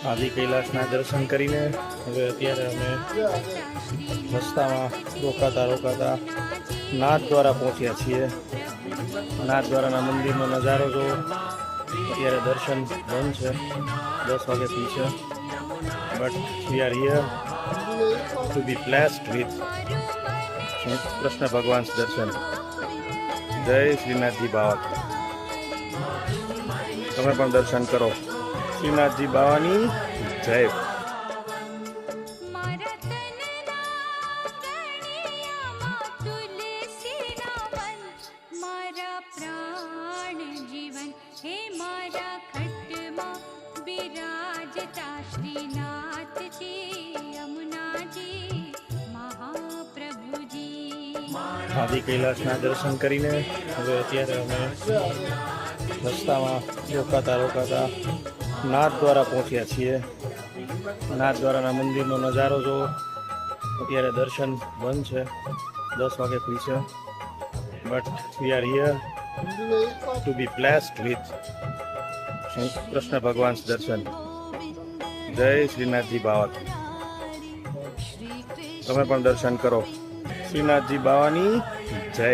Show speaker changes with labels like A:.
A: આદિ કૈલાસના દર્શન કરીને હવે અત્યારે અમે રસ્તામાં રોકાતા નાથદ્વારા પહોંચ્યા છીએ. નાથદ્વારાના મંદિરનો નજારો જો અત્યારે દર્શન બંધ છે, 10 વાગ્યાથી છે. But we are here to be blessed with Krishna Bhagwan darshan. જય શ્રીનાથજી બાવા. તમે પણ દર્શન કરો. શ્રીનાથજી બાવાની જય. આદિ કૈલાસના દર્શન કરીને હવે અત્યારે અમે રસ્તામાં રોકાતા નાથદ્વારા પહોંચ્યા છીએ. નાથદ્વારાના મંદિરનો નજારો જો અત્યારે દર્શન બંધ છે, 10 વાગ્યાથી છે. But we are here to be blessed with Krishna Bhagwan darshan. જય શ્રીનાથજી બાવા. તમે પણ દર્શન કરો. શ્રીનાથજી બાવાની જય.